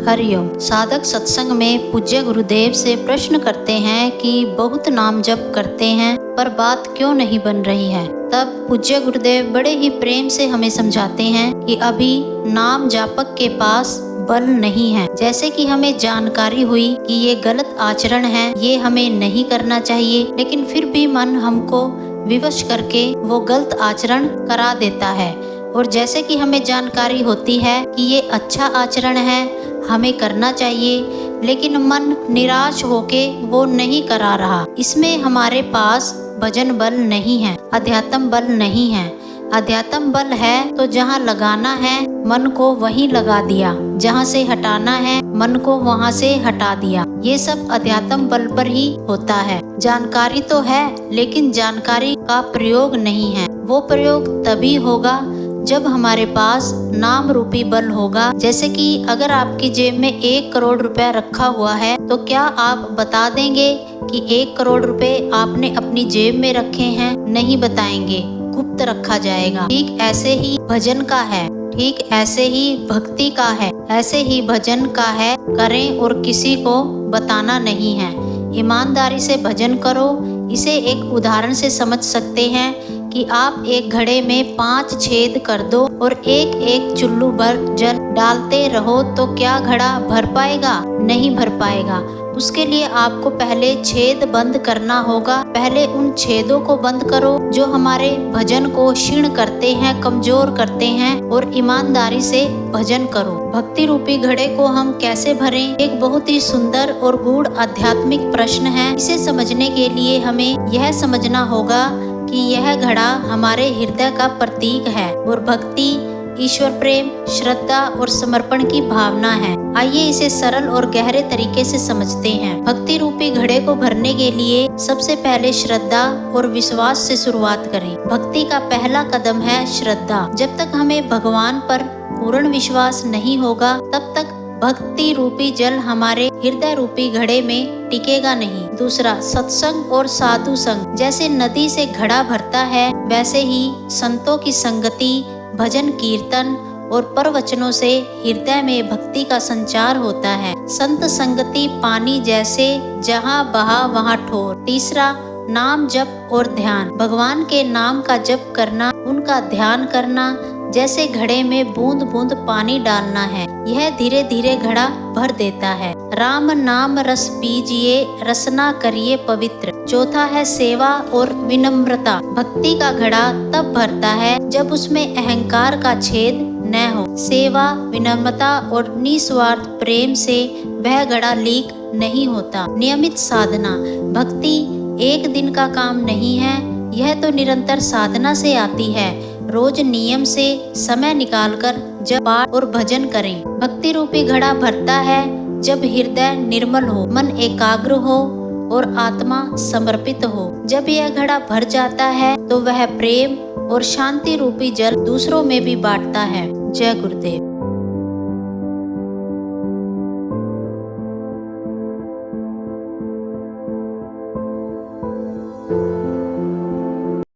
हरिओम। साधक सत्संग में पूज्य गुरुदेव से प्रश्न करते हैं कि बहुत नाम जप करते हैं पर बात क्यों नहीं बन रही है। तब पूज्य गुरुदेव बड़े ही प्रेम से हमें समझाते हैं कि अभी नाम जापक के पास बल नहीं है। जैसे कि हमें जानकारी हुई कि ये गलत आचरण है, ये हमें नहीं करना चाहिए, लेकिन फिर भी मन हमको विवश करके वो गलत आचरण करा देता है। और जैसे कि हमें जानकारी होती है कि ये अच्छा आचरण है, हमें करना चाहिए, लेकिन मन निराश होके वो नहीं करा रहा। इसमें हमारे पास भजन बल नहीं है, अध्यात्म बल नहीं है। अध्यात्म बल है तो जहाँ लगाना है मन को वहीं लगा दिया, जहाँ से हटाना है मन को वहाँ से हटा दिया। ये सब अध्यात्म बल पर ही होता है। जानकारी तो है लेकिन जानकारी का प्रयोग नहीं है। वो प्रयोग तभी होगा जब हमारे पास नाम रूपी बल होगा। जैसे कि अगर आपकी जेब में 1 करोड़ रुपया रखा हुआ है तो क्या आप बता देंगे कि 1 करोड़ रुपए आपने अपनी जेब में रखे हैं? नहीं बताएंगे, गुप्त रखा जाएगा। ठीक ऐसे ही भजन का है, ठीक ऐसे ही भक्ति का है, ऐसे ही भजन का है। करें और किसी को बताना नहीं है। ईमानदारी से भजन करो। इसे एक उदाहरण से समझ सकते हैं कि आप एक घड़े में 5 छेद कर दो और एक एक चुल्लू भर जल डालते रहो तो क्या घड़ा भर पाएगा? नहीं भर पाएगा। उसके लिए आपको पहले छेद बंद करना होगा। पहले उन छेदों को बंद करो जो हमारे भजन को क्षीण करते हैं, कमजोर करते हैं, और ईमानदारी से भजन करो। भक्ति रूपी घड़े को हम कैसे भरें? एक बहुत ही सुंदर और गूढ़ आध्यात्मिक प्रश्न है। इसे समझने के लिए हमें यह समझना होगा कि यह घड़ा हमारे हृदय का प्रतीक है और भक्ति, ईश्वर प्रेम, श्रद्धा और समर्पण की भावना है। आइए इसे सरल और गहरे तरीके से समझते हैं। भक्ति रूपी घड़े को भरने के लिए सबसे पहले श्रद्धा और विश्वास से शुरुआत करें। भक्ति का पहला कदम है श्रद्धा। जब तक हमें भगवान पर पूर्ण विश्वास नहीं होगा तब तक भक्ति रूपी जल हमारे हृदय रूपी घड़े में टिकेगा नहीं। दूसरा, सत्संग और साधु संग। जैसे नदी से घड़ा भरता है वैसे ही संतों की संगति, भजन कीर्तन और प्रवचनों से हृदय में भक्ति का संचार होता है। संत संगति पानी जैसे, जहाँ बहा वहाँ ठोर। तीसरा, नाम जप और ध्यान। भगवान के नाम का जप करना, उनका ध्यान करना, जैसे घड़े में बूंद बूंद पानी डालना है। यह धीरे धीरे घड़ा भर देता है। राम नाम रस पीजिए, रसना करिए पवित्र। चौथा है सेवा और विनम्रता। भक्ति का घड़ा तब भरता है जब उसमें अहंकार का छेद न हो। सेवा, विनम्रता और निस्वार्थ प्रेम से वह घड़ा लीक नहीं होता। नियमित साधना। भक्ति एक दिन का काम नहीं है, यह तो निरंतर साधना से आती है। रोज नियम से समय निकालकर जप, पाठ और भजन करें। भक्ति रूपी घड़ा भरता है जब हृदय निर्मल हो, मन एकाग्र हो और आत्मा समर्पित हो। जब यह घड़ा भर जाता है तो वह प्रेम और शांति रूपी जल दूसरों में भी बांटता है। जय गुरुदेव।